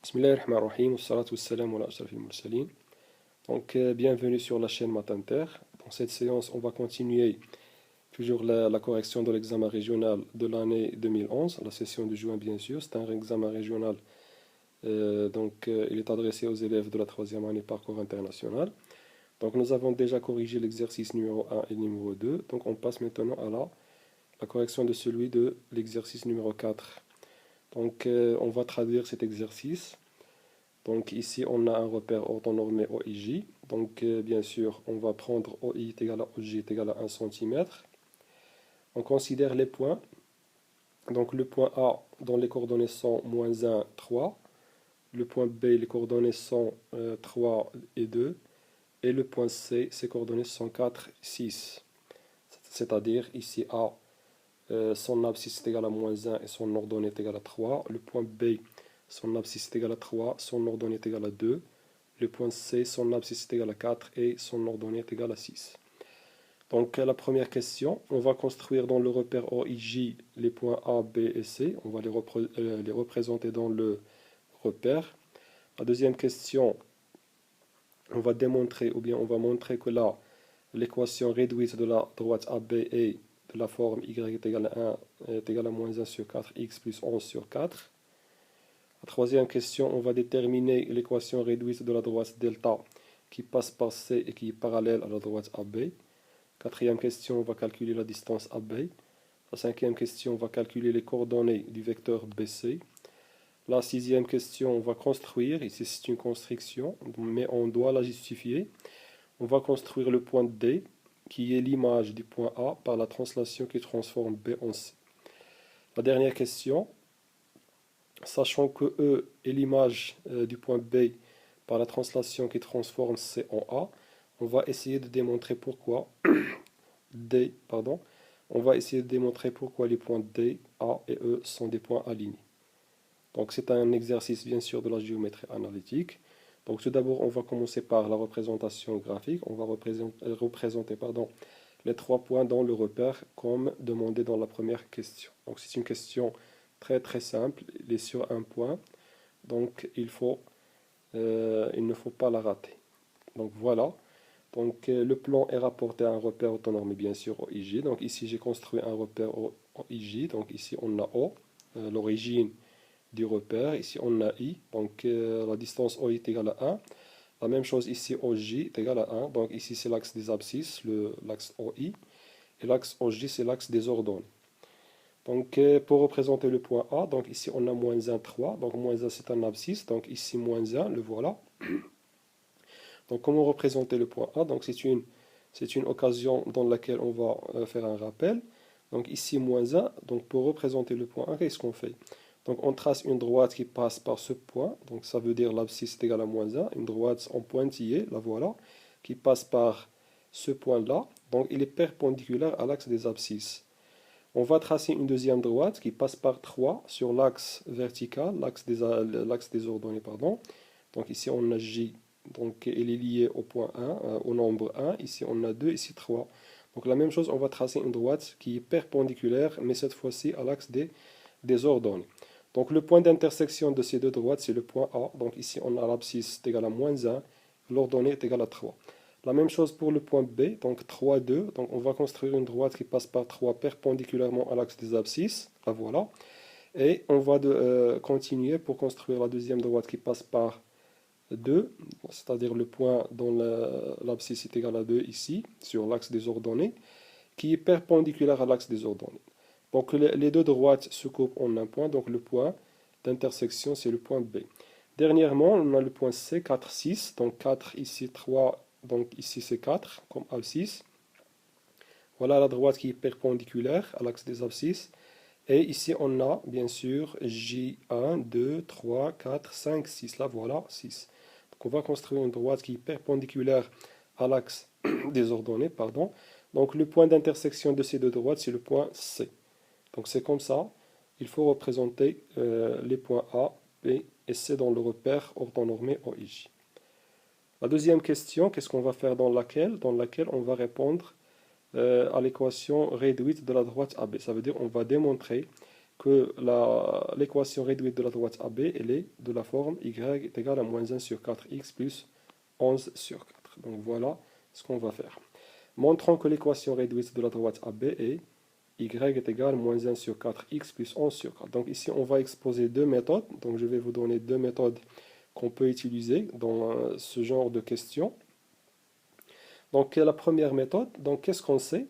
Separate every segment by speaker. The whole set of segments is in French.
Speaker 1: Bismillahirrahmanirrahim, wassalatu wassalamu ala ashrafil mursalin. Bienvenue sur la chaîne Math Inter. Dans cette séance, on va continuer toujours la correction de l'examen régional de l'année 2011, la session de juin bien sûr. C'est un examen régional, il est adressé aux élèves de la troisième année parcours international. Donc nous avons déjà corrigé l'exercice numéro 1 et numéro 2. Donc on passe maintenant à la correction de celui de l'exercice numéro 4. On va traduire cet exercice. Donc ici, on a un repère orthonormé OIJ. Bien sûr, on va prendre OI est égal à OJ est égal à 1 cm. On considère les points. Donc le point A, dont les coordonnées sont -1, 3. Le point B, les coordonnées sont 3 et 2. Et le point C, ses coordonnées sont 4, 6. C'est-à-dire, ici A, son abscisse est égal à -1 et son ordonnée est égal à 3. Le point B, son abscisse est égal à 3, son ordonnée est égal à 2. Le point C, son abscisse est égal à 4 et son ordonnée est égal à 6. Donc la première question, on va construire dans le repère OIJ les points A, B et C. On va les représenter dans le repère. La deuxième question, on va démontrer, ou bien on va montrer que là, l'équation réduite de la droite AB est de la forme y est égal à 1 est égal à -1 sur 4, x plus 11 sur 4. La troisième question, on va déterminer l'équation réduite de la droite delta qui passe par C et qui est parallèle à la droite AB. Quatrième question, on va calculer la distance AB. La cinquième question, on va calculer les coordonnées du vecteur BC. La sixième question, on va construire, ici c'est une construction, mais on doit la justifier. On va construire le point D, qui est l'image du point A par la translation qui transforme B en C. La dernière question, sachant que E est l'image du point B par la translation qui transforme C en A, on va essayer de démontrer pourquoi on va essayer de démontrer pourquoi les points D, A et E sont des points alignés. Donc c'est un exercice bien sûr de la géométrie analytique. Donc tout d'abord on va commencer par la représentation graphique. On va représenter les 3 points dans le repère comme demandé dans la première question. Donc c'est une question très simple, il est sur un point, donc il ne faut pas la rater. Donc voilà, le plan est rapporté à un repère orthonormé bien sûr OIJ. Donc ici j'ai construit un repère OIJ, donc ici on a O, l'origine du repère, ici on a I, la distance OI est égale à 1. La même chose ici OJ est égal à 1, donc ici c'est l'axe des abscisses, l'axe OI, et l'axe OJ c'est l'axe des ordonnées. Pour représenter le point A, donc ici on a -1, 3, donc -1 c'est un abscisse, donc ici -1, le voilà. Donc comment représenter le point A? Donc c'est une occasion dans laquelle on va faire un rappel. Donc ici -1, donc pour représenter le point A, qu'est-ce qu'on fait? Donc on trace une droite qui passe par ce point, donc ça veut dire l'abscisse est égal à -1, une droite en pointillé, la voilà, qui passe par ce point-là, donc il est perpendiculaire à l'axe des abscisses. On va tracer une deuxième droite qui passe par 3 sur l'axe vertical, l'axe des ordonnées, pardon. Donc ici on a J, donc elle est liée au point 1, au nombre 1, ici on a 2, ici 3. Donc la même chose, on va tracer une droite qui est perpendiculaire, mais cette fois-ci à l'axe des ordonnées. Donc le point d'intersection de ces deux droites, c'est le point A. Donc ici on a l'abscisse est égal à -1, l'ordonnée est égale à 3. La même chose pour le point B, donc 3, 2. Donc on va construire une droite qui passe par 3 perpendiculairement à l'axe des abscisses. La voilà. Et on va continuer pour construire la deuxième droite qui passe par 2, c'est-à-dire le point dont l'abscisse est égale à 2 ici, sur l'axe des ordonnées, qui est perpendiculaire à l'axe des ordonnées. Donc les deux droites se coupent en un point, donc le point d'intersection c'est le point B. Dernièrement, on a le point C, 4, 6, donc 4 ici, 3, donc ici c'est 4, comme abscisse. Voilà la droite qui est perpendiculaire à l'axe des abscisses. Et ici on a bien sûr J1, 2, 3, 4, 5, 6, là voilà, 6. Donc on va construire une droite qui est perpendiculaire à l'axe des ordonnées, pardon. Donc le point d'intersection de ces deux droites c'est le point C. Donc c'est comme ça, il faut représenter les points A, B et C dans le repère orthonormé OIJ. La deuxième question, qu'est-ce qu'on va faire dans laquelle on va répondre à l'équation réduite de la droite AB. Ça veut dire qu'on va démontrer que l'équation réduite de la droite AB, elle est de la forme y est égal à moins 1 sur 4x plus 11 sur 4. Donc voilà ce qu'on va faire. Montrons que l'équation réduite de la droite AB est y est égal à moins 1 sur 4x plus 11 sur 4. Donc ici, on va exposer deux méthodes. Donc je vais vous donner deux méthodes qu'on peut utiliser dans ce genre de questions. Donc la première méthode, donc qu'est-ce qu'on sait?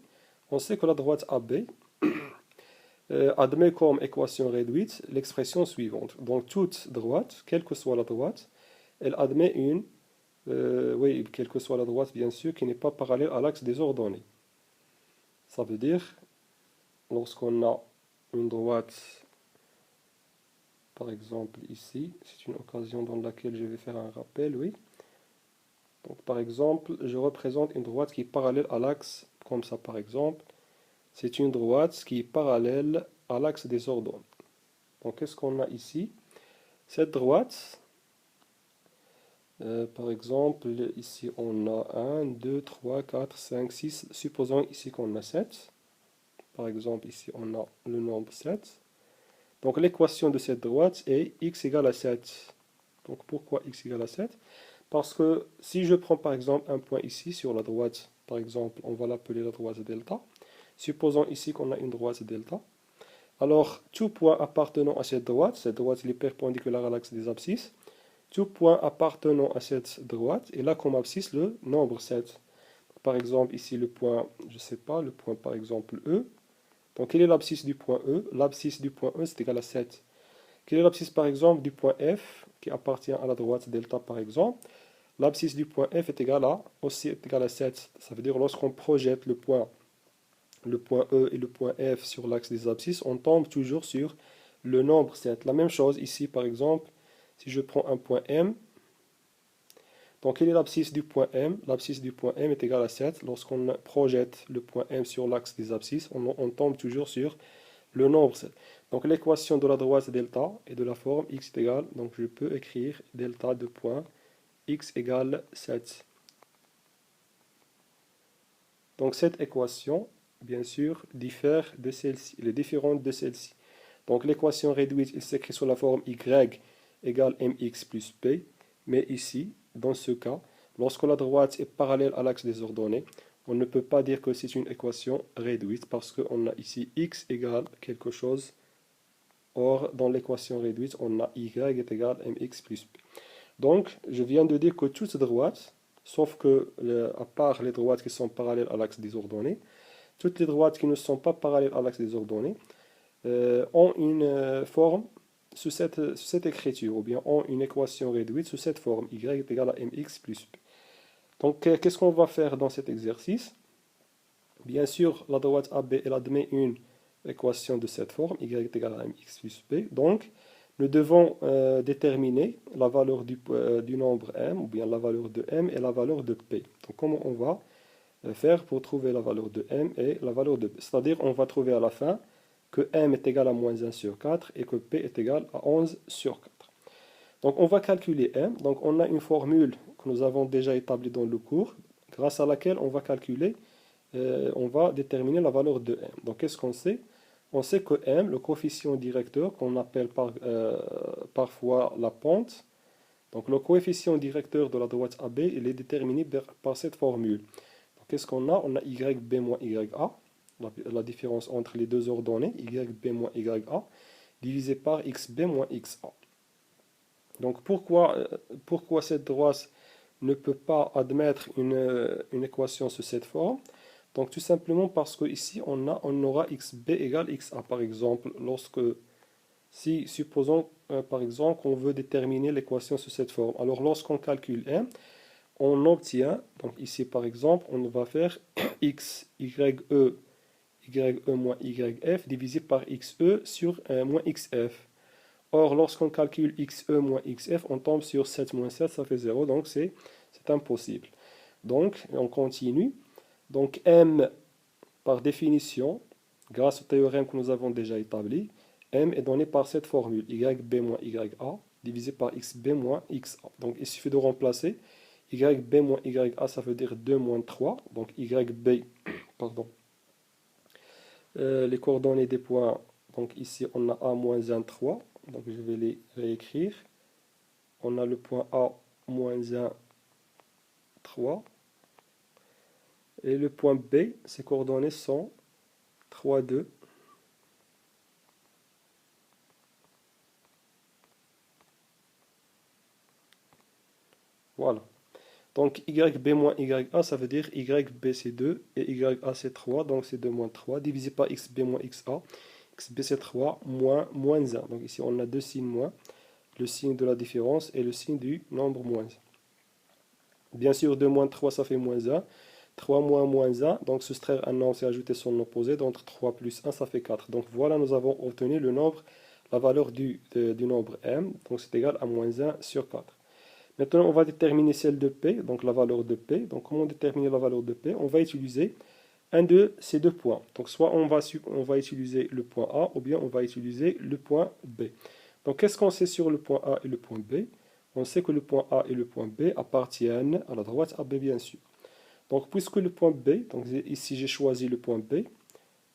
Speaker 1: On sait que la droite AB admet comme équation réduite l'expression suivante. Donc toute droite, quelle que soit la droite, elle admet une, oui, quelle que soit la droite bien sûr, qui n'est pas parallèle à l'axe des ordonnées. Ça veut dire, lorsqu'on a une droite, par exemple ici, c'est une occasion dans laquelle je vais faire un rappel, oui. Donc par exemple, je représente une droite qui est parallèle à l'axe, comme ça par exemple. C'est une droite qui est parallèle à l'axe des ordonnées. Donc qu'est-ce qu'on a ici? Cette droite, par exemple, ici on a 1, 2, 3, 4, 5, 6. Supposons ici qu'on a 7. Par exemple, ici on a le nombre 7. Donc l'équation de cette droite est x égale à 7. Donc pourquoi x égale à 7? Parce que si je prends par exemple un point ici sur la droite, par exemple, on va l'appeler la droite delta. Supposons ici qu'on a une droite delta. Alors, tout point appartenant à cette droite est perpendiculaire à l'axe des abscisses. Tout point appartenant à cette droite, et là comme abscisse le nombre 7. Par exemple, ici le point, je ne sais pas, le point par exemple E. Donc, quel est l'abscisse du point E? L'abscisse du point E, c'est égal à 7. Quel est l'abscisse par exemple du point F, qui appartient à la droite delta par exemple? L'abscisse du point F est égal à, aussi est égal à 7. Ça veut dire lorsqu'on projette le point E et le point F sur l'axe des abscisses, on tombe toujours sur le nombre 7. La même chose ici, par exemple, si je prends un point M, donc quelle est l'abscisse du point M? L'abscisse du point M est égale à 7. Lorsqu'on projette le point M sur l'axe des abscisses, on tombe toujours sur le nombre 7. Donc l'équation de la droite delta est de la forme x est égal, donc je peux écrire delta de point x égale 7. Donc cette équation, bien sûr, diffère de celle-ci. Elle est différente de celle-ci. Donc l'équation réduite, elle s'écrit sous la forme y égale mx plus p. Mais ici, dans ce cas, lorsque la droite est parallèle à l'axe des ordonnées, on ne peut pas dire que c'est une équation réduite parce qu'on a ici x égale quelque chose. Or, dans l'équation réduite, on a y est égal mx plus p. Donc, je viens de dire que toute droite, sauf que, à part les droites qui sont parallèles à l'axe des ordonnées, toutes les droites qui ne sont pas parallèles à l'axe des ordonnées ont une forme sous cette écriture, ou bien ont une équation réduite sous cette forme, y est égal à mx plus p. Donc, qu'est-ce qu'on va faire dans cet exercice? Bien sûr, la droite AB, elle admet une équation de cette forme, y est égal à mx plus p. Donc, nous devons déterminer la valeur du nombre m, ou bien la valeur de m et la valeur de p. Donc, comment on va faire pour trouver la valeur de m et la valeur de p? C'est-à-dire, on va trouver à la fin que m est égal à moins 1 sur 4 et que p est égal à 11 sur 4. Donc, on va calculer m. Donc, on a une formule que nous avons déjà établie dans le cours, grâce à laquelle on va calculer, on va déterminer la valeur de m. Donc, qu'est-ce qu'on sait? On sait que m, le coefficient directeur, qu'on appelle parfois la pente, donc le coefficient directeur de la droite AB, il est déterminé par cette formule. Qu'est-ce qu'on a? On a YB moins YA, la différence entre les deux ordonnées, YB moins YA, divisé par XB moins XA. Donc pourquoi cette droite ne peut pas admettre une équation sous cette forme? Donc tout simplement parce que ici on aura xb égale xa. Par exemple, si supposons par exemple qu'on veut déterminer l'équation sous cette forme. Alors lorsqu'on calcule m, on obtient, donc ici par exemple, on va faire x, ye moins yf divisé par xe sur moins xf. Or lorsqu'on calcule xe moins xf, on tombe sur 7 moins 7, ça fait 0, donc c'est impossible. Donc on continue. Donc m, par définition, grâce au théorème que nous avons déjà établi, m est donné par cette formule, yb moins ya divisé par xb moins xa. Donc il suffit de remplacer, yb moins ya, ça veut dire 2 moins 3, donc yb, pardon, les coordonnées des points Donc ici, on a A moins 1, 3. Donc je vais les réécrire. On a le point A moins 1, 3. Et le point B, ses coordonnées sont 3, 2. Voilà. Donc YB moins YA, ça veut dire YB c'est 2 et YA c'est 3. Donc c'est 2 moins 3 divisé par XB moins XA. XB c'est 3 moins 1. Donc ici on a deux signes moins. Le signe de la différence et le signe du nombre moins 1. Bien sûr 2 moins 3 ça fait moins 1. 3 moins 1, donc soustraire un nombre, c'est ajouter son opposé, donc 3 plus 1, ça fait 4. Donc voilà, nous avons obtenu le nombre, la valeur du nombre m, donc c'est égal à moins 1 sur 4. Maintenant, on va déterminer celle de P, donc la valeur de P. Donc comment déterminer la valeur de P? On va utiliser un de ces deux points. Donc soit on va utiliser le point A, ou bien on va utiliser le point B. Donc qu'est-ce qu'on sait sur le point A et le point B? On sait que le point A et le point B appartiennent à la droite AB, bien sûr. Donc, puisque le point B, donc ici j'ai choisi le point B,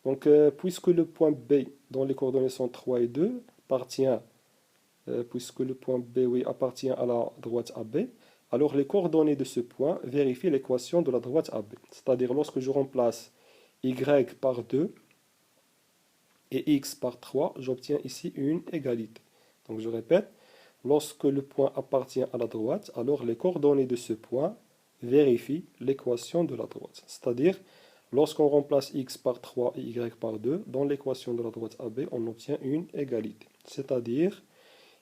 Speaker 1: donc puisque le point B, dont les coordonnées sont 3 et 2, puisque le point B oui, appartient à la droite AB, alors les coordonnées de ce point vérifient l'équation de la droite AB. C'est-à-dire lorsque je remplace y par 2 et x par 3, j'obtiens ici une égalité. Donc je répète, lorsque le point appartient à la droite, alors les coordonnées de ce point vérifie l'équation de la droite. C'est-à-dire, lorsqu'on remplace x par 3 et y par 2, dans l'équation de la droite AB, on obtient une égalité. C'est-à-dire,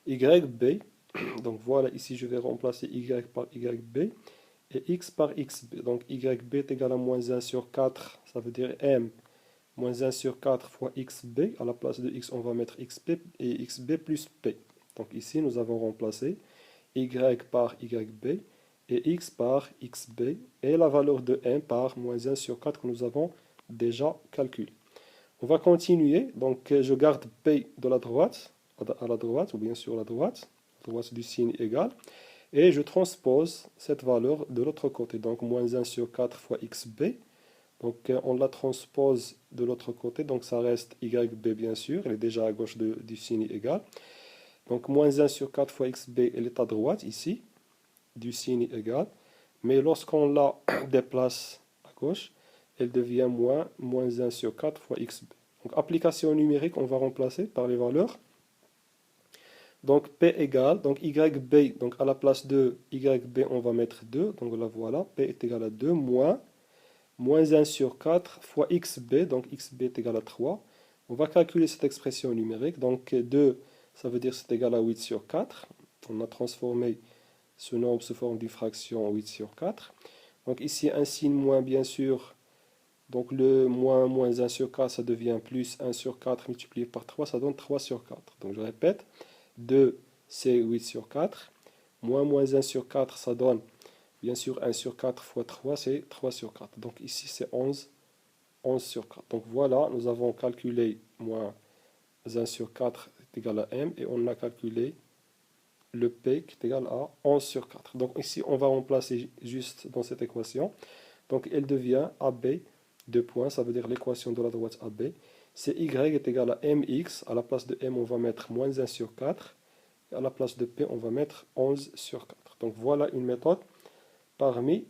Speaker 1: YB, donc voilà, ici je vais remplacer y par YB, et x par xb. Donc YB est égal à moins 1 sur 4, ça veut dire m, moins 1 sur 4 fois xb. À la place de x, on va mettre xb et xb plus p. Donc ici, nous avons remplacé y par YB, et x par xb, et la valeur de m par moins 1 sur 4 que nous avons déjà calculé. On va continuer, donc je garde p de la droite, à la droite, ou bien sur la droite du signe égal, et je transpose cette valeur de l'autre côté, donc moins 1 sur 4 fois xb, donc on la transpose de l'autre côté, donc ça reste YB bien sûr, elle est déjà à gauche du signe égal, donc moins 1 sur 4 fois xb, elle est à droite ici, du signe égal, mais lorsqu'on la déplace à gauche, elle devient moins 1 sur 4 fois xb. Donc application numérique, on va remplacer par les valeurs. Donc P égale, donc YB, donc à la place de YB, on va mettre 2, donc la voilà, P est égal à 2, moins 1 sur 4 fois XB, donc XB est égal à 3. On va calculer cette expression numérique, donc 2, ça veut dire c'est égal à 8 sur 4. On a transformé ce nombre sous forme d'une fraction 8 sur 4. Donc ici un signe moins bien sûr, donc le moins 1 sur 4 ça devient plus 1 sur 4 multiplié par 3, ça donne 3 sur 4. Donc je répète, 2 c'est 8 sur 4, moins 1 sur 4 ça donne bien sûr 1 sur 4 fois 3 c'est 3 sur 4. Donc ici c'est 11 sur 4. Donc voilà, nous avons calculé moins 1 sur 4 est égal à m et on a calculé le P qui est égal à 11 sur 4. Donc ici, on va remplacer juste dans cette équation. Donc elle devient AB, 2 points, ça veut dire l'équation de la droite AB. C'est Y est égal à MX. À la place de M, on va mettre moins 1 sur 4. Et à la place de P, on va mettre 11 sur 4. Donc voilà une méthode parmi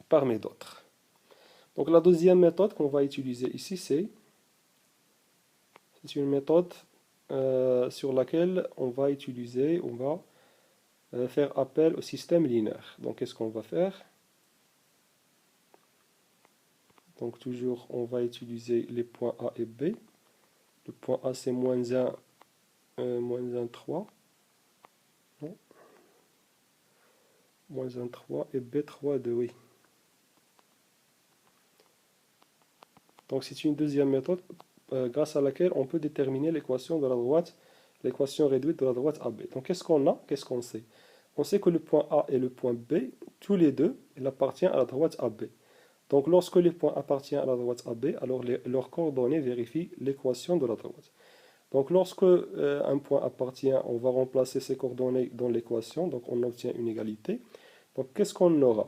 Speaker 1: d'autres. Donc la deuxième méthode qu'on va utiliser ici, c'est une méthode sur laquelle on va faire appel au système linéaire. Donc qu'est-ce qu'on va faire? Donc toujours on va utiliser les points A et B. Le point A c'est moins 1, 3. Non. Moins 1, 3 et B 3, 2, oui. Donc c'est une deuxième méthode grâce à laquelle on peut déterminer l'équation de la droite, l'équation réduite de la droite AB. Donc qu'est-ce qu'on a? Qu'est-ce qu'on sait? On sait que le point A et le point B, tous les deux, ils appartiennent à la droite AB. Donc lorsque les points appartiennent à la droite AB, alors leurs coordonnées vérifient l'équation de la droite. Donc lorsque un point appartient, on va remplacer ces coordonnées dans l'équation, donc on obtient une égalité. Donc qu'est-ce qu'on aura?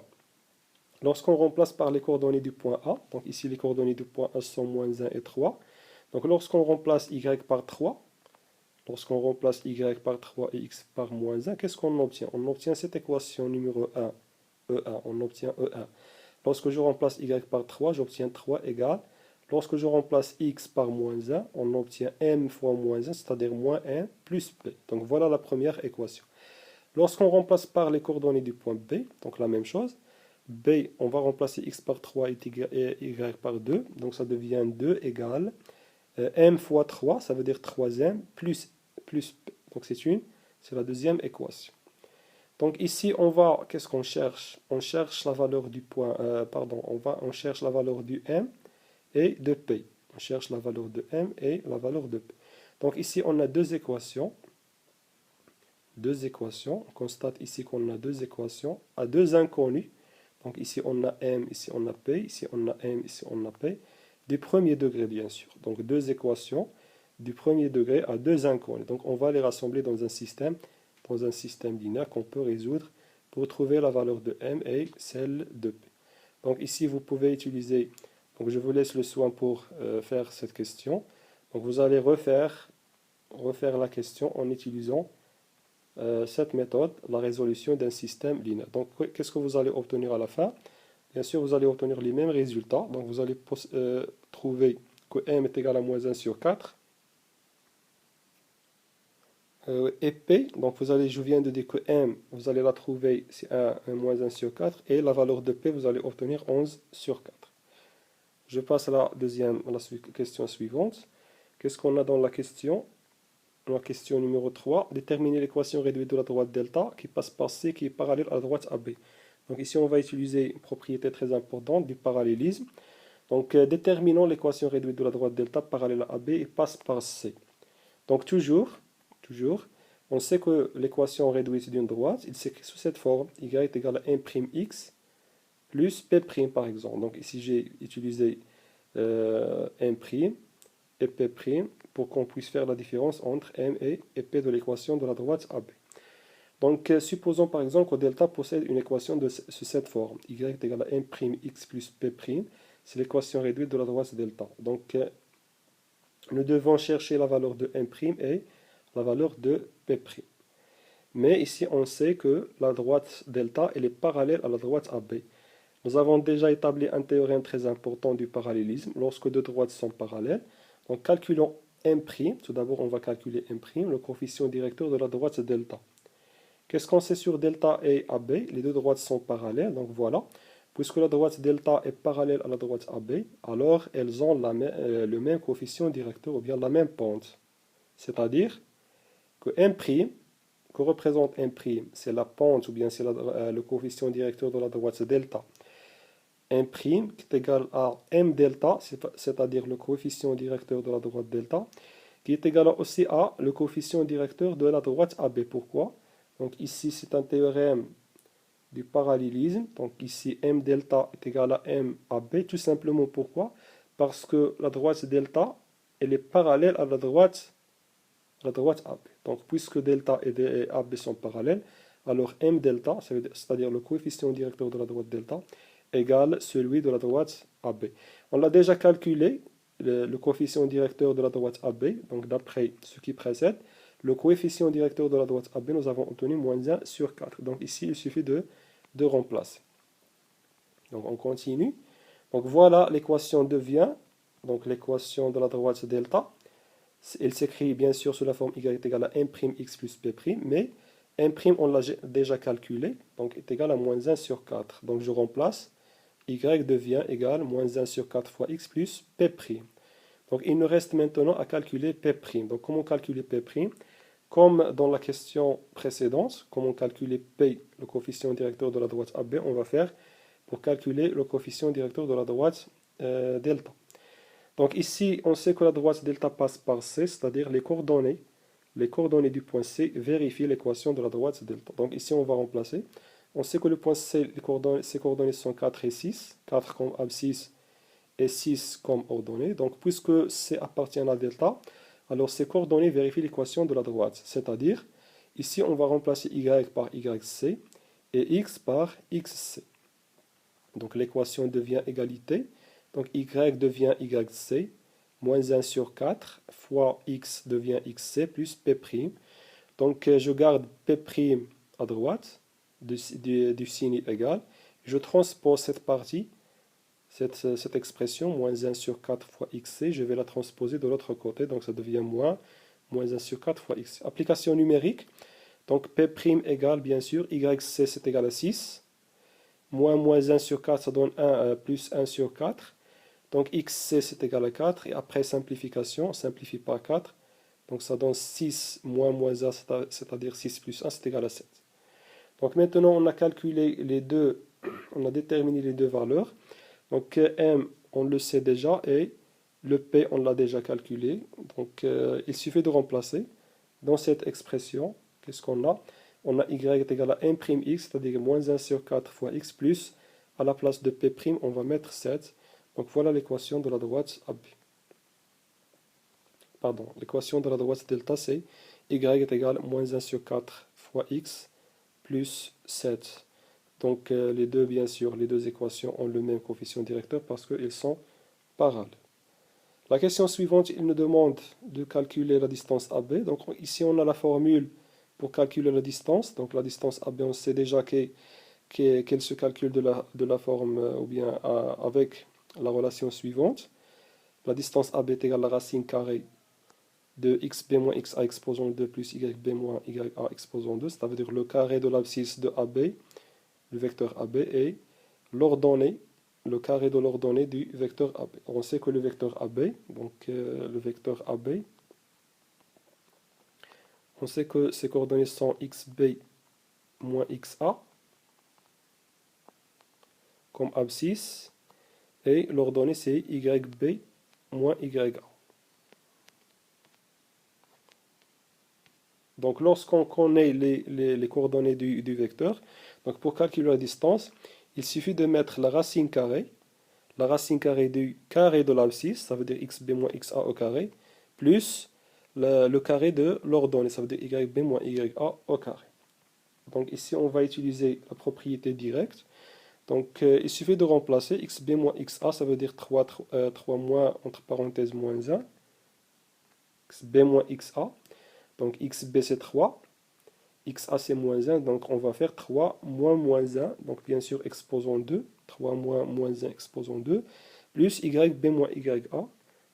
Speaker 1: Lorsqu'on remplace par les coordonnées du point A, donc ici les coordonnées du point A sont moins 1 et 3, Donc lorsqu'on remplace y par 3, lorsqu'on remplace y par 3 et x par moins 1, qu'est-ce qu'on obtient? On obtient cette équation numéro 1, E1, on obtient E1. Lorsque je remplace y par 3, j'obtiens 3 égale. Lorsque je remplace x par moins 1, on obtient m fois moins 1, c'est-à-dire moins 1 plus b. Donc voilà la première équation. Lorsqu'on remplace par les coordonnées du point B, donc la même chose, B, on va remplacer x par 3 et y par 2, donc ça devient 2 égale m fois 3, ça veut dire 3m, plus b. Donc c'est la deuxième équation. Donc ici, qu'est-ce qu'on cherche? On cherche la valeur du point, on cherche la valeur du m et de p. On cherche la valeur de m et la valeur de p. Donc ici, on a deux équations. On constate ici qu'on a deux équations à deux inconnus. Donc ici on a m, ici on a p, ici on a m, ici on a p, du premier degré bien sûr. Donc deux équations du premier degré à deux inconnus. Donc on va les rassembler dans un système linéaire qu'on peut résoudre pour trouver la valeur de m et celle de p. Donc ici vous pouvez utiliser, donc je vous laisse le soin pour faire cette question. Donc vous allez refaire la question en utilisant cette méthode, la résolution d'un système linéaire. Donc, qu'est-ce que vous allez obtenir à la fin? Bien sûr, vous allez obtenir les mêmes résultats. Donc, vous allez trouver que m est égal à moins 1 sur 4. Et p, donc je viens de dire que m, vous allez la trouver, c'est 1 moins 1 sur 4. Et la valeur de p, vous allez obtenir 11 sur 4. Je passe à la question suivante. Qu'est-ce qu'on a dans la question? La question numéro 3, déterminer l'équation réduite de la droite delta qui passe par C qui est parallèle à la droite AB. Donc ici on va utiliser une propriété très importante du parallélisme. Donc déterminons l'équation réduite de la droite delta parallèle à AB et passe par C. Donc toujours, on sait que l'équation réduite d'une droite, il s'écrit sous cette forme, y est égal à 1'x plus p' par exemple. Donc ici j'ai utilisé 1' et p' pour qu'on puisse faire la différence entre m et p de l'équation de la droite AB. Donc, supposons par exemple que delta possède une équation de cette forme. Y est égal à 1'x plus p', c'est l'équation réduite de la droite delta. Donc, nous devons chercher la valeur de 1' et la valeur de p'. Mais ici, on sait que la droite delta, elle est parallèle à la droite AB. Nous avons déjà établi un théorème très important du parallélisme lorsque deux droites sont parallèles. Donc, calculons M', tout d'abord on va calculer M', le coefficient directeur de la droite delta. Qu'est-ce qu'on sait sur delta et AB? Les deux droites sont parallèles, donc voilà. Puisque la droite delta est parallèle à la droite AB, alors elles ont le même coefficient directeur, ou bien la même pente. C'est-à-dire que M', que représente M', c'est la pente, ou bien c'est le coefficient directeur de la droite delta. M' qui est égal à M delta, c'est-à-dire le coefficient directeur de la droite delta, qui est égal aussi à le coefficient directeur de la droite AB. Pourquoi? Donc ici, c'est un théorème du parallélisme. Donc ici, M delta est égal à M AB. Tout simplement pourquoi? Parce que la droite delta, elle est parallèle à la droite AB. Donc puisque delta et AB sont parallèles, alors M delta, c'est-à-dire le coefficient directeur de la droite delta, égale celui de la droite AB. On l'a déjà calculé, le coefficient directeur de la droite AB, donc d'après ce qui précède, le coefficient directeur de la droite AB, nous avons obtenu moins 1 sur 4. Donc ici, il suffit de remplacer. Donc on continue. Donc voilà, l'équation devient, donc l'équation de la droite delta, elle s'écrit bien sûr sous la forme y est égal à 1'x plus p', mais 1', on l'a déjà calculé, donc est égal à moins 1 sur 4. Donc je remplace, y devient égal à moins 1 sur 4 fois x plus p'. Donc il nous reste maintenant à calculer p'. Donc comment calculer p'? Comme dans la question précédente, comment calculer p, le coefficient directeur de la droite AB, on va faire pour calculer le coefficient directeur de la droite delta. Donc ici, on sait que la droite delta passe par C, c'est-à-dire les coordonnées du point C vérifient l'équation de la droite delta. Donc ici, on va remplacer. On sait que le point C, ses coordonnées sont 4 et 6, 4 comme abscisse et 6 comme ordonnée. Donc puisque C appartient à delta, alors ces coordonnées vérifient l'équation de la droite. C'est-à-dire, ici, on va remplacer Y par YC et X par XC. Donc l'équation devient égalité. Donc y devient yc moins 1 sur 4 fois x devient xc plus p'. Donc je garde p' à droite du signe égal. Je transpose cette partie, cette expression, moins 1 sur 4 fois xc, je vais la transposer de l'autre côté, donc ça devient moins 1 sur 4 fois x. Application numérique, donc p' égale bien sûr, yc c'est égal à 6, moins 1 sur 4 ça donne 1 plus 1 sur 4, donc xc c'est égal à 4, et après simplification, on simplifie par 4, donc ça donne 6 moins 1, c'est-à-dire 6 plus 1, c'est égal à 7. Donc maintenant on a calculé les deux, on a déterminé les deux valeurs. Donc m on le sait déjà et le p on l'a déjà calculé. Donc il suffit de remplacer dans cette expression. Qu'est-ce qu'on a? On a y est égal à 1'x, c'est-à-dire moins 1 sur 4 fois x plus, à la place de p', on va mettre 7. Donc voilà l'équation de la droite AB. Pardon, l'équation de la droite delta c'est y est égal à moins 1 sur 4 fois x plus 7. Donc les deux, bien sûr, les deux équations ont le même coefficient directeur parce qu'ils sont parallèles. La question suivante, il nous demande de calculer la distance AB. Donc ici, on a la formule pour calculer la distance. Donc la distance AB, on sait déjà qu'elle se calcule de la forme ou bien avec la relation suivante. La distance AB est égale à la racine carrée de xb moins xa exposant 2 plus yb moins ya exposant 2. Ça veut dire le carré de l'abscisse de AB, le vecteur AB, et l'ordonnée, le carré de l'ordonnée du vecteur AB. On sait que le vecteur AB, donc le vecteur AB, on sait que ses coordonnées sont xb moins xa comme abscisse, et l'ordonnée c'est yb moins ya. Donc lorsqu'on connaît les coordonnées du vecteur, donc pour calculer la distance, il suffit de mettre la racine carrée du carré de l'abscisse, ça veut dire xb moins xa au carré, plus le carré de l'ordonnée, ça veut dire yb moins ya au carré. Donc ici on va utiliser la propriété directe. Donc il suffit de remplacer xb moins xa, ça veut dire 3 moins entre parenthèses moins 1, xb moins xa. Donc xb c'est 3, xa c'est moins 1, donc on va faire 3 moins 1, donc bien sûr exposant 2, 3 moins 1 exposant 2, plus yb moins ya,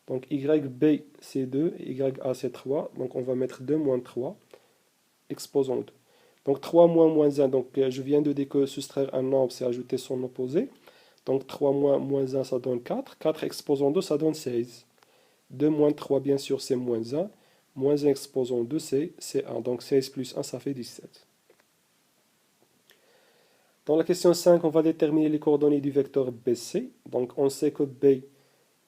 Speaker 1: donc yb c'est 2, ya c'est 3, donc on va mettre 2 moins 3, exposant 2. Donc 3 moins 1, donc je viens de dire que soustraire un nombre c'est ajouter son opposé, donc 3 moins 1 ça donne 4, 4 exposant 2 ça donne 16, 2 moins 3 bien sûr c'est moins 1, moins 1 exposant 2, c'est 1. Donc 16 plus 1, ça fait 17. Dans la question 5, on va déterminer les coordonnées du vecteur BC. Donc on sait que B,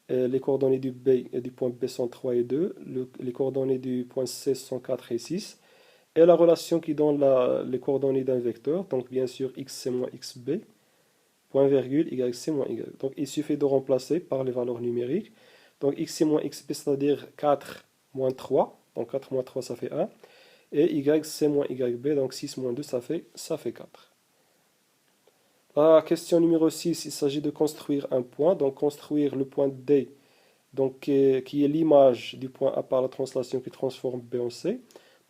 Speaker 1: les coordonnées du B et du point B sont 3 et 2. Les coordonnées du point C sont 4 et 6. Et la relation qui donne les coordonnées d'un vecteur, donc bien sûr xc moins xb, point virgule, yc moins y. Donc il suffit de remplacer par les valeurs numériques. Donc xc moins xb, c'est-à-dire 4 moins 3, donc 4 moins 3 ça fait 1, et yc moins yb, donc 6 moins 2 ça fait 4. La question numéro 6, il s'agit de construire un point, donc construire le point D, donc, qui est l'image du point A par la translation qui transforme B en C.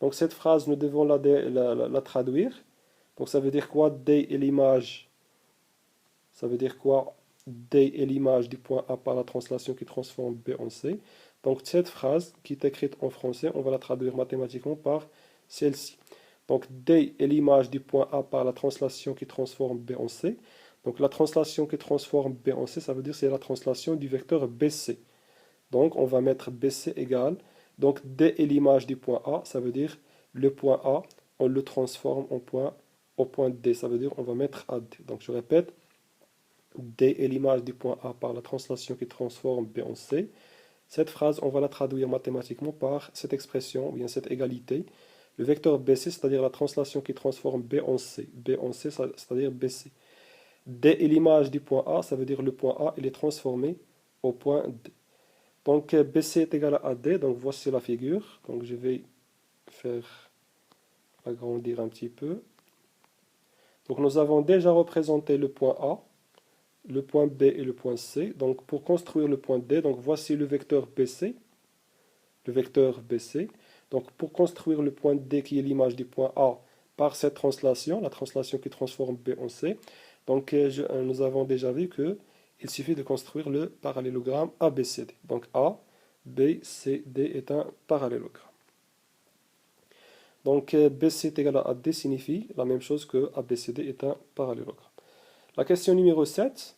Speaker 1: Donc cette phrase, nous devons la traduire. Donc ça veut dire quoi? D est l'image, ça veut dire quoi? D est l'image du point A par la translation qui transforme B en C. Donc cette phrase qui est écrite en français, on va la traduire mathématiquement par celle-ci. Donc D est l'image du point A par la translation qui transforme B en C. Donc la translation qui transforme B en C, ça veut dire c'est la translation du vecteur BC. Donc on va mettre BC égale. Donc D est l'image du point A, ça veut dire le point A, on le transforme au point D. Ça veut dire on va mettre AD. Donc je répète, D est l'image du point A par la translation qui transforme B en C. Cette phrase, on va la traduire mathématiquement par cette expression, ou bien cette égalité. Le vecteur BC, c'est-à-dire la translation qui transforme B en C. B en C, c'est-à-dire BC. D est l'image du point A, ça veut dire le point A, il est transformé au point D. Donc BC est égal à AD, donc voici la figure. Donc je vais faire agrandir un petit peu. Donc nous avons déjà représenté le point A. le point B et le point C. Donc pour construire le point D, donc voici le vecteur BC, le vecteur BC. Donc pour construire le point D qui est l'image du point A par cette translation, la translation qui transforme B en C, donc nous avons déjà vu que il suffit de construire le parallélogramme ABCD. Donc A, B, C, D est un parallélogramme. Donc BC est égal à AD signifie la même chose que ABCD est un parallélogramme. La question numéro 7,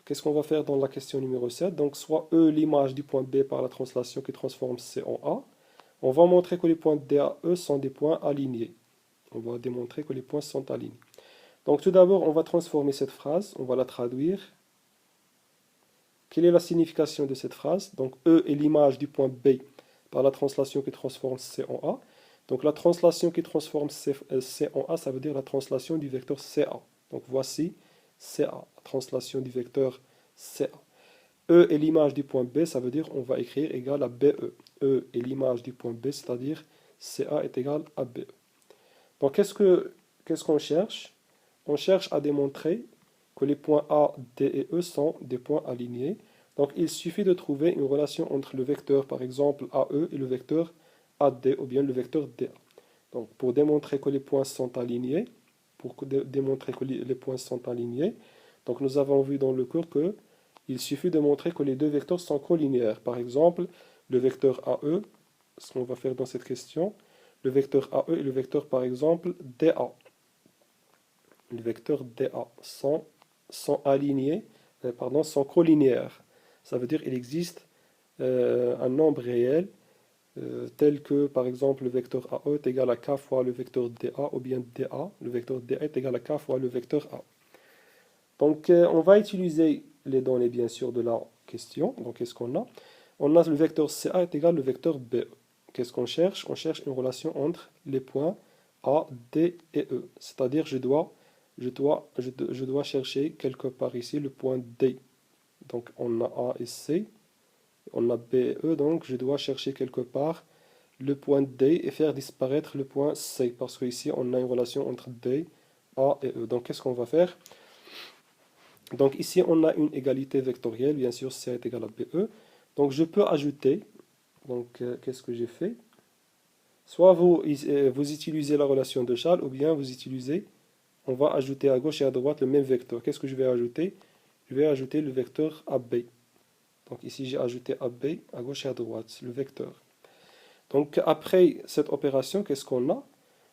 Speaker 1: qu'est-ce qu'on va faire dans la question numéro 7? Donc soit E l'image du point B par la translation qui transforme C en A. On va montrer que les points D à E sont des points alignés. On va démontrer que les points sont alignés. Donc tout d'abord, on va transformer cette phrase, on va la traduire. Quelle est la signification de cette phrase? Donc E est l'image du point B par la translation qui transforme C en A. Donc la translation qui transforme C en A, ça veut dire la translation du vecteur CA. Donc voici CA, la translation du vecteur CA. E est l'image du point B, ça veut dire on va écrire égal à BE. E est l'image du point B, c'est-à-dire CA est égal à BE. Donc qu'est-ce qu'on cherche? On cherche à démontrer que les points A, D et E sont des points alignés. Donc il suffit de trouver une relation entre le vecteur, par exemple AE, et le vecteur AD, ou bien le vecteur DA. Donc pour démontrer que les points sont alignés, donc nous avons vu dans le cours que il suffit de montrer que les deux vecteurs sont collinéaires. Par exemple, le vecteur AE, ce qu'on va faire dans cette question, le vecteur AE et le vecteur par exemple DA. Les vecteurs DA sont alignés, sont collinéaires. Ça veut dire qu'il existe un nombre réel tel que par exemple le vecteur AE est égal à K fois le vecteur DA, ou bien DA, le vecteur DA est égal à K fois le vecteur A. Donc on va utiliser les données bien sûr de la question. Donc qu'est-ce qu'on a? On a le vecteur CA est égal au vecteur BE. Qu'est-ce qu'on cherche? On cherche une relation entre les points A, D et E. C'est-à-dire je dois chercher quelque part ici le point D. Donc on a A et C, on a B et E, donc je dois chercher quelque part le point D et faire disparaître le point C, parce qu'ici on a une relation entre D, A et E. Donc qu'est-ce qu'on va faire? Donc ici on a une égalité vectorielle, bien sûr C est égal à BE. Donc je peux ajouter, donc qu'est-ce que j'ai fait? Soit vous utilisez la relation de Charles, ou bien on va ajouter à gauche et à droite le même vecteur. Qu'est-ce que je vais ajouter? Je vais ajouter le vecteur AB. Donc ici j'ai ajouté AB à gauche et à droite, le vecteur. Donc après cette opération, qu'est-ce qu'on a?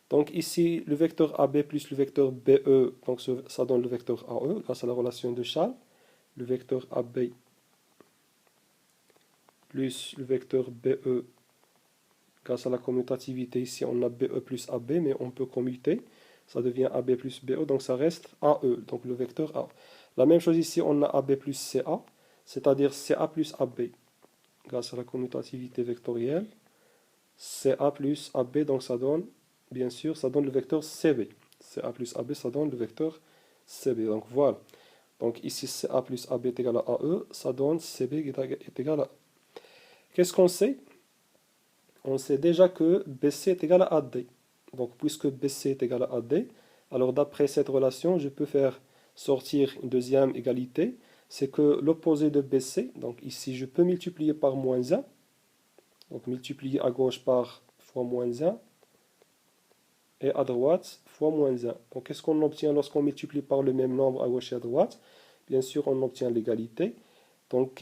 Speaker 1: Donc ici le vecteur AB plus le vecteur BE, donc ça donne le vecteur AE grâce à la relation de Charles. Le vecteur AB plus le vecteur BE grâce à la commutativité. Ici on a BE plus AB, mais on peut commuter. Ça devient AB plus BE, donc ça reste AE, donc le vecteur A. La même chose ici, on a AB plus CA, c'est-à-dire CA plus AB. Grâce à la commutativité vectorielle, CA plus AB, donc ça donne, bien sûr, ça donne le vecteur CB. CA plus AB, ça donne le vecteur CB. Donc voilà. Donc ici, CA plus AB est égal à AE, ça donne CB est égal à... Qu'est-ce qu'on sait? On sait déjà que BC est égal à AD. Donc puisque BC est égal à AD, alors d'après cette relation, je peux faire sortir une deuxième égalité. C'est que l'opposé de BC, donc ici je peux multiplier par moins 1. Donc multiplier à gauche par fois moins 1. Et à droite fois moins 1. Donc qu'est-ce qu'on obtient lorsqu'on multiplie par le même nombre à gauche et à droite? Bien sûr, on obtient l'égalité. Donc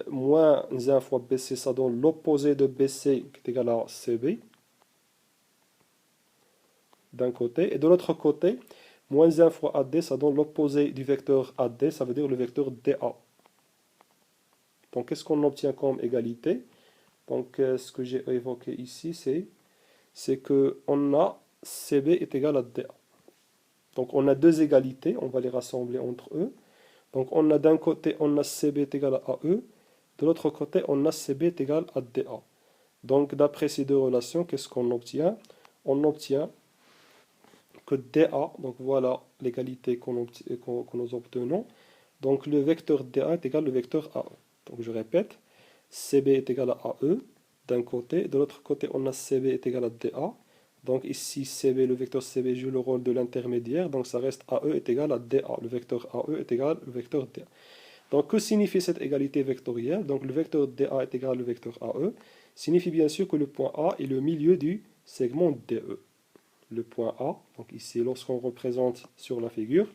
Speaker 1: moins 1 fois BC, ça donne l'opposé de BC qui est égal à CB. D'un côté, et de l'autre côté, moins 1 fois AD, ça donne l'opposé du vecteur AD, ça veut dire le vecteur DA. Donc, qu'est-ce qu'on obtient comme égalité? Donc, ce que j'ai évoqué ici, c'est qu'on a CB est égal à DA. Donc, on a deux égalités, on va les rassembler entre eux. Donc, on a d'un côté, on a CB est égal à AE, de l'autre côté, on a CB est égal à DA. Donc, d'après ces deux relations, qu'est-ce qu'on obtient? On obtient que DA, donc voilà l'égalité que nous obtenons. Donc le vecteur DA est égal au vecteur AE. Donc je répète, CB est égal à AE d'un côté, de l'autre côté on a CB est égal à DA. Donc ici, CB, le vecteur CB joue le rôle de l'intermédiaire, donc ça reste AE est égal à DA. Le vecteur AE est égal au vecteur DA. Donc que signifie cette égalité vectorielle? Donc le vecteur DA est égal au vecteur AE, signifie bien sûr que le point A est le milieu du segment DE. Le point A, donc ici lorsqu'on représente sur la figure,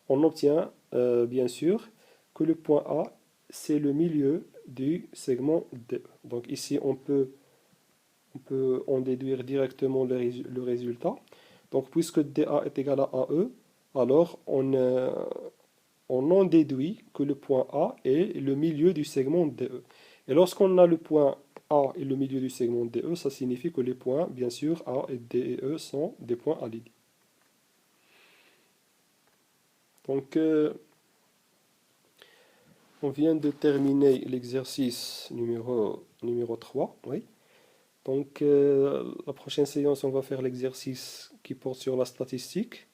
Speaker 1: on obtient bien sûr que le point A c'est le milieu du segment DE. Donc ici on peut en déduire directement le résultat. Donc puisque DA est égal à AE, alors on en déduit que le point A est le milieu du segment DE. Et lorsqu'on a le point A et le milieu du segment DE, ça signifie que les points, bien sûr, A et D et E sont des points alignés. Donc, on vient de terminer l'exercice numéro 3. Oui. Donc, la prochaine séance, on va faire l'exercice qui porte sur la statistique.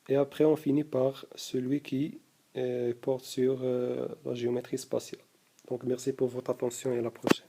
Speaker 1: Et après, on finit par celui qui porte sur la géométrie spatiale. Donc, merci pour votre attention et à la prochaine.